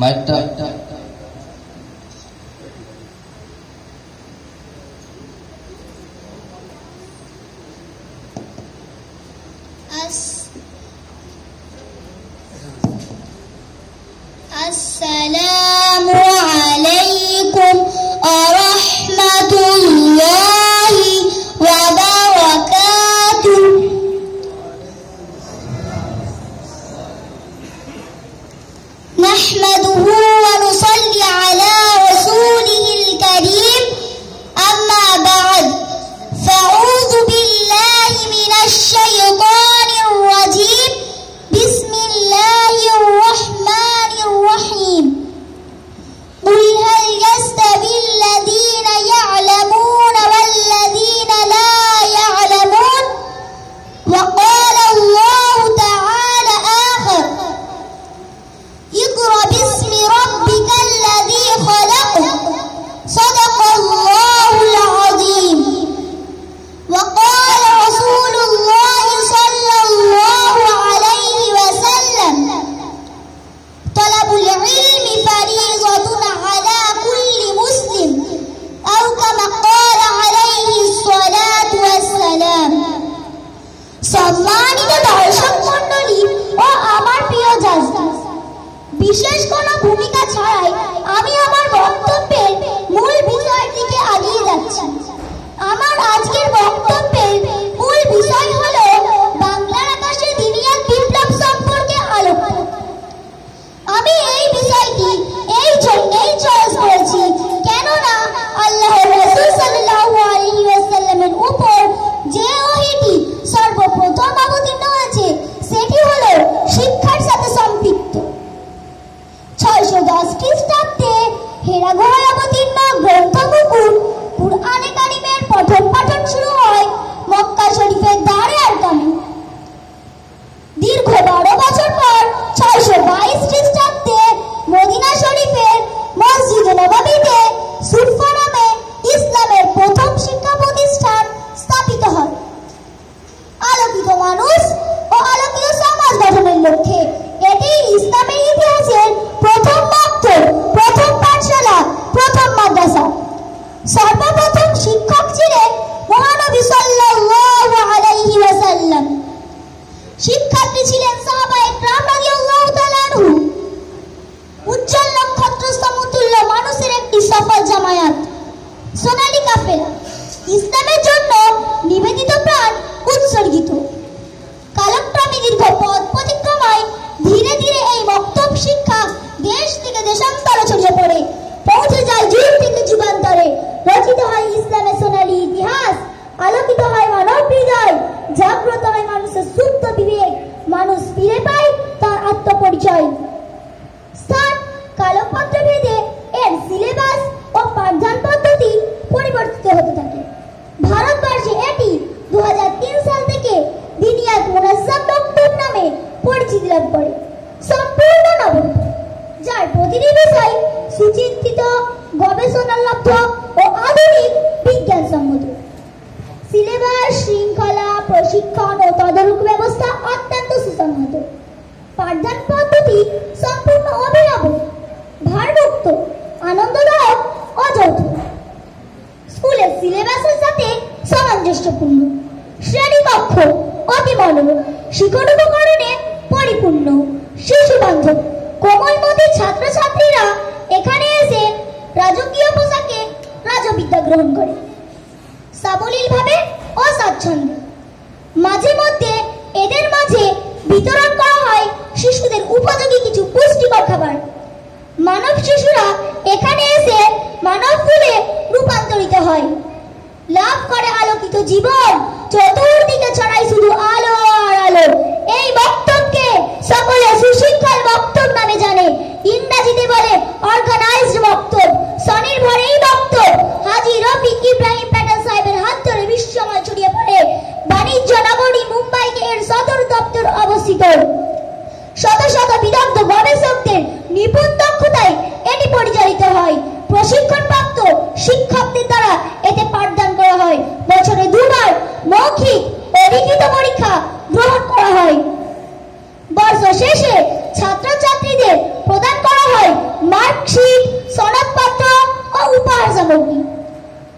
মাইকটা আসসালামু আলাইকুম ওয়া রাহমাতুল্লাহি ওয়া বারাকাতুহু। নাহমাদুহু ওয়া নুসাল্লি আলা রাসূলিহিল কারীম। আম্মা বা'দ, ফাউযু বিল্লাহি মিনাশ শাইতানির রাজীম। বিসমিল্লাহির রাহমানির রাহিম। قل هل يستوي الذين يعلمون والذين لا يعلمون؟ وقال الله تعالى آخر: اقرأ باسم ربك الذي خلق. صدق الله العظيم. وقال رسول الله صلى الله عليه وسلم: طلب العلم فريضة على كل مسلم، أو كما قال عليه الصلاة والسلام। সম্মানিত দর্শক মণ্ডলী ও আমার প্রিয় জাজরা, বিশেষ কোনো ভূমিকা ছাড়াই আমি আমার বক্তব্যের মূল বিষয়ের দিকে এগিয়ে যাচ্ছি। আমার আজকের বক্তব্যের মূল বিষয় হলো বাংলার আকাশে দিনিয়াত বিপ্লব সম্পর্কে আলোকপাত। আমি এই বিষয়টি এই জন্যই চয়েস করেছি কেননা আল্লাহর রাসূল সাল্লাল্লাহু আলাইহি ওয়াসাল্লামের উপর যে ওহীটি সর্বপ্রথম অবতীর্ণ হয়েছে সেটি হলো শিক্ষার সাথে সম্পৃক্ত। 610 খ্রিস্টাব্দে হেরা গুহায় অবতীর্ণ গ্রন্থ কুরআনে কারিমের পঠন পাঠন শুরু হয় মক্কা শরীফের দারে আরকামে। দীর্ঘ 12 বছর পর 622 খ্রিস্টাব্দে মদিনা শরীফের মসজিদে নববীতে সুফা নামে ইসলামের প্রথম শিক্ষা প্রতিষ্ঠান স্থাপিত হয়। আলোকিত মানুষ ও আলোকিত সমাজ গঠনের লক্ষ্যে এটি ইসলামের ইতিহাসের প্রথম মক্তব, প্রথম পাঠশালা, প্রথম মাদ্রাসা। সর্বপ্রথম শিক্ষক ছিলেন মহানবী সাল্লাল্লাহু আলাইহি ওয়াসাল্লাম। শিক্ষার্থী ছিলেন সাহাবায়ে কেরাম রাদিয়াল্লাহু তাআলা আনহু। উজ্জ্বল নক্ষত্র সমতুল্য মানুষের একটি সফল জামায়াত, সোনালী কাফেলা, ইসলামের জন্য নিবেদিত প্রাণ উৎসর্গিত। কালক্রমে দীর্ঘ পথ প্রতিক্রমায় ধীরে ধীরে এই মক্তব শিক্ষা দেশ থেকে দেশান্তরে ছড়িয়ে পড়ে, পৌঁছে যায় যুগ থেকে যুগান্তরে। রচিত হয় ইসলামের সোনালী ইতিহাস, আলোকিত হয় মানব হৃদয়, জাগ্রত হয় মানুষের সুপ্ত বিবেক, মানুষ ফিরে পায় তার আত্মপরিচয়। স্থান কালপত্র ভেদে এর সিলেবাস ও পাঠদান পদ্ধতি পরিবর্তিত হতে থাকে। ভারতবর্ষে এটি 2003 সাল থেকে দিনিয়াত মুনাজ্জাম মক্তব নামে পরিচিতি লাভ করে। সম্পূর্ণ নবম, যার প্রতিটি বিষয় সুচিন্তিত, গবেষণালব্ধ ও আধুনিক বিজ্ঞানসম্মত। সিলেবাস, শৃঙ্খলা, প্রশিক্ষণ ও তদারক ব্যবস্থা অত্যন্ত সুসংহত। পাঠদান পদ্ধতি সম্পূর্ণ অভিনব, ভারমুক্ত, আনন্দদায়ক ও যৌথ। স্কুলের সিলেবাসের সাথে সামঞ্জস্যপূর্ণ। শ্রেণীকক্ষ অতি মনোরম, শিক্ষণ উপকরণে পরিপূর্ণ, শিশু বান্ধব। কোমলমতি ছাত্রছাত্রীরা এখানে এসে রাজকীয় পোশাকে রাজবিদ্যা গ্রহণ করে সাবলীলভাবে ও স্বাচ্ছন্দ্যে। মাঝে মধ্যে এদের মাঝে বিতরণ করা হয় শিশুদের উপযোগী কিছু পুষ্টিকর খাবার। মানব শিশুরা এখানে এসে মানব ফুলে রূপান্তরিত হয়, লাভ করে আলোকিত জীবন। চতুর্দিকে ছড়ায় শুধু আলো আর আলো। এই বক্তব্যকে সকলে সুশৃঙ্খল বক্তব্য নামে জানে। ইংরেজিতে বলে অর্গানাইজড বক্তব্য। স্বনির্ভর এই বক্তব্য হাজী রফিক ইব্রাহিম প্যাটেল সাহেবের হাত ধরে বিশ্বময় ছড়িয়ে পড়ে। বাণিজ্য নগরী মুম্বাইতে এর সদর দপ্তর অবস্থিত। শত শত বিদগ্ধ গবেষকদের নিপুণ দক্ষতায় এটি পরিচালিত হয়। প্রশিক্ষণপ্রাপ্ত শিক্ষকদের দ্বারা এতে পাঠদান করা হয়। বছরে 2 বার অগ্নি।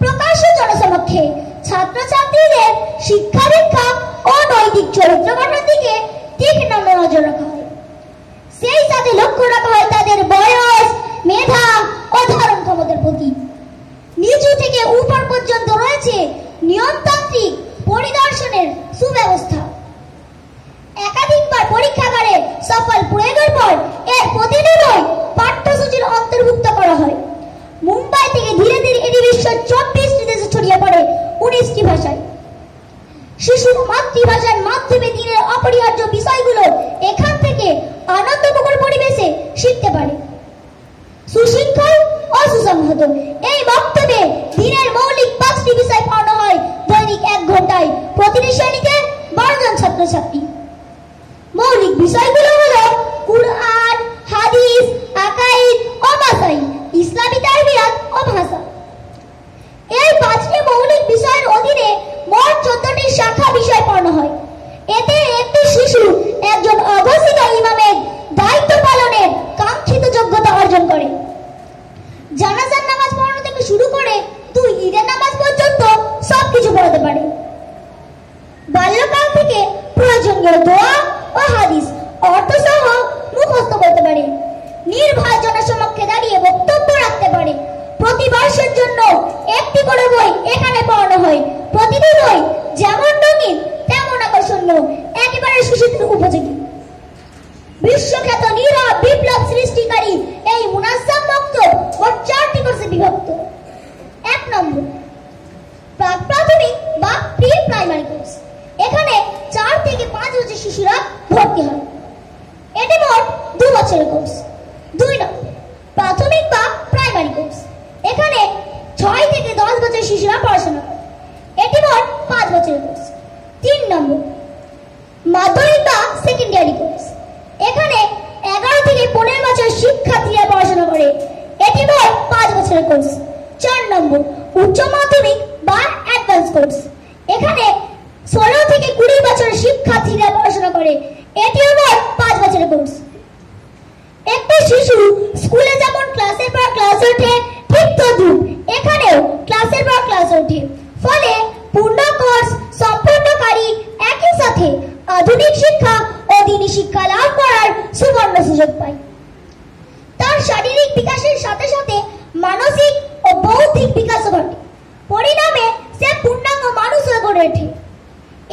প্রকাশ্য জনসমক্ষে ছাত্রছাত্রীদের শিক্ষা দীক্ষা ও নৈতিক চরিত্র গঠনের দিকে তীক্ষ্ণ নজর রাখা হয়। সেই সাথে লক্ষ্য রাখা হয় তাদের বয়স, মেধা ও ধারণ ক্ষমতার প্রতি। নিচু থেকে উপর পর্যন্ত রয়েছে নিয়মতান্ত্রিক পরিদর্শনের সুব্যবস্থা। একাধিকবার পরীক্ষাগারে সফল প্রয়োগের পর এর প্রতিদিনই পাঠ্যসূচির অন্তর্ভুক্ত করা হয়। মুম্বাই থেকে ধীরে ধীরে এটি বিশ্বের 24টি দেশে ছড়িয়ে পড়ে 19টি ভাষায়। শিশুর মাতৃভাষার মাধ্যমে দিনের অপরিহার্য বিষয়গুলো এখান থেকে আনন্দমুখর পরিবেশে শিখতে পারে। সুশৃঙ্খল ও সুসংহত এই বক্তব্যে দিনের মৌলিক 5টি বিষয় পড়ানো হয় দৈনিক 1 ঘন্টায় প্রতিটি শ্রেণীতে 12 জন ছাত্রছাত্রী। মৌলিক বিষয়গুলো হলো কুরআন, হাদিস, আকাইদ ও মাসাইল, ইসলামী তারবিয়াত ও ভাষা। এই 5টি মৌলিক বিষয়ের অধীনে মোট 14টি শাখা বিষয় পড়ানো হয়। এতে একটি শিশু একজন অঘোষিত ইমামের দায়িত্ব পালনের কাঙ্ক্ষিত যোগ্যতা অর্জন করে। জানাজার নামাজ পড়ানো থেকে শুরু করে 2 ঈদের নামাজ পর্যন্ত সবকিছু পড়াতে পারে। বাল্যকাল থেকে প্রয়োজনীয় দোয়া ও হাদিস অর্থসহ মুখস্থ করতে পারে। নির্ভয় জনসমক্ষে দাঁড়িয়ে বক্তব্য রাখতে পারে। প্রতি বর্ষের জন্য একটি করে বই এখানে পড়ানো হয়। প্রতিটি বই যেমন রঙিন তেমন আকর্ষণীয়, একেবারে শিশুদের উপযোগী। বিশ্বখ্যাত নীরব বিপ্লব সৃষ্টিকারী এই মুনাজ্জাম মক্তব মোট 4টি কোর্সে বিভক্ত। 1 নম্বর প্রাথমিক বা প্রি প্রাইমারি কোর্স। এখানে 4 থেকে 5 বছরের শিশুরা ভর্তি হয়। এটি মোট 2 বছরের কোর্স। 2 নম্বর প্রাথমিক বা প্রাইমারি কোর্স। এখানে 6 থেকে 10 বছরের শিশুরা পড়াশোনা করে। এটি মোট 5 বছরের কোর্স। 3 নম্বর মাধ্যমিক বা সেকেন্ডারি কোর্স। এখানে 11 থেকে 15 বছরের শিক্ষার্থীরা পড়াশোনা করে। এটি মোট 5 বছরের কোর্স। 4 নম্বর উচ্চ মাধ্যমিক বা অ্যাডভান্স কোর্স। এখানে 16 থেকে 20 বছরের শিক্ষার্থীরা পড়াশোনা করে। এটিও মোট 5 বছরের কোর্স। একটি শিশু স্কুলে যেমন ক্লাসের পর ক্লাস ওঠে, ঠিক তদ্রুপ এখানেও ক্লাসের পর ক্লাস ওঠে। ফলে পূর্ণ কোর্স সম্পূর্ণকারী একই সাথে আধুনিক শিক্ষা ও দ্বীনি শিক্ষা লাভ করার সুবর্ণ সুযোগ পায়। তার শারীরিক বিকাশের সাথে সাথে মানসিক ও বৌদ্ধিক বিকাশও ঘটে। পরিণামে সে পূর্ণাঙ্গ মানুষ হয়ে গড়ে ওঠে।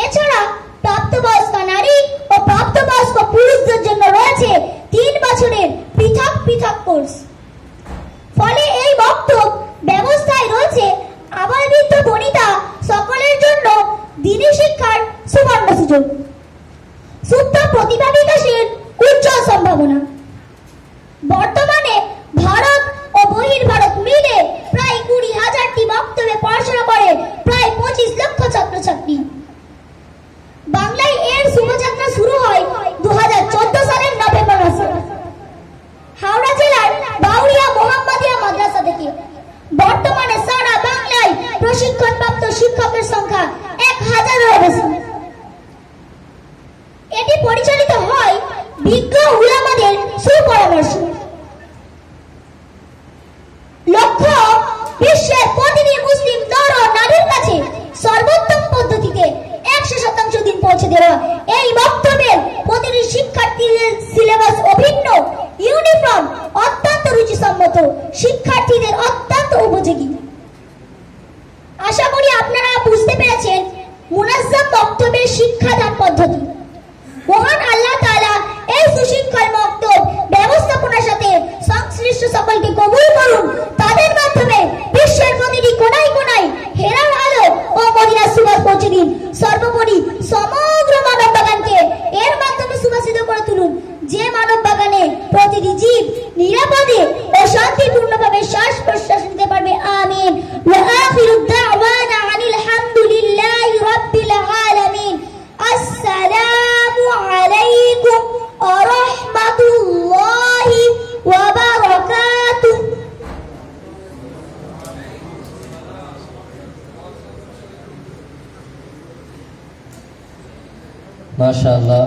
এছাড়া প্রাপ্তবয়স্ক নারী ও প্রাপ্তবয়স্ক পুরুষদের জন্য রয়েছে 3 বছরের পৃথক পৃথক কোর্স। ফলে এই বক্তব্য ব্যবস্থায় রয়েছে আবালবৃদ্ধ বনিতা সকলের জন্য দ্বীনি শিক্ষার সুবর্ণ সুযোগ। সুপ্ত প্রতিভা বিকাশের উজ্জ্বল সম্ভাবনা। বর্তমানে ভারত ও বহির্ভারত মিলে প্রায় 20,000টি বক্তব্যে পড়াশোনা করে প্রায় 25 লক্ষ ছাত্রছাত্রী। বাংলায় এর শুভযাত্রা শুরু হয় 2014 সালের নভেম্বর মাসে হাওড়া জেলার বাউরিয়া মোহাম্মদিয়া মাদ্রাসা থেকে। বর্তমানে সারা বাংলায় প্রশিক্ষণপ্রাপ্ত শিক্ষকের সংখ্যা 1000-এরও বেশি। এটি পরিচালিত হয় বিজ্ঞ উলামাদের সুপরামর্শ। লক্ষ্য বিশ্বের প্রতিটি মুসলিম নর ও নারীর কাছে সর্বোত্তম পদ্ধতিতে 100% দিন পৌঁছে দেওয়া। এই বক্তব্যের প্রতিটি শিক্ষার্থীদের সিলেবাস অভিন্ন, ইউনিফর্ম, অত্যন্ত রুচিসম্মত, শিক্ষার্থীদের অত্যন্ত উপযোগী। আশা করি আপনারা বুঝতে পেরেছেন মুনাজ্জাম বক্তব্যের শিক্ষাদান পদ্ধতি। মহান আল্লাহ তাআলা এই সুশৃঙ্খল বক্তব্য ব্যবস্থাপনার সাথে সংশ্লিষ্ট সকলকে কবুল করুন। তাদের মাধ্যমে বিশ্বের প্রতিটি কোনায় কোনায় হেরার আলো ও মদিনার সুবাস পৌঁছে দিন। সর্বোপরি সমগ্র মানব বাগানকে এর মাধ্যমে সুবাসিত করে তুলুন, যে মানব বাগানে প্রতিটি জীব নিরাপদে ও শান্তিপূর্ণভাবে শ্বাস প্রশ্বাস নিতে পারবে। আমিন। ওয়া আখিরু দাওয়ানা আনিল হামদুলিল্লাহি রাব্বিল আলামিন। আসসালামু আলাইকুম ওয়া রাহমাতুল্লাহি ওয়া বারাকাতুহু। মাশাআল্লাহ।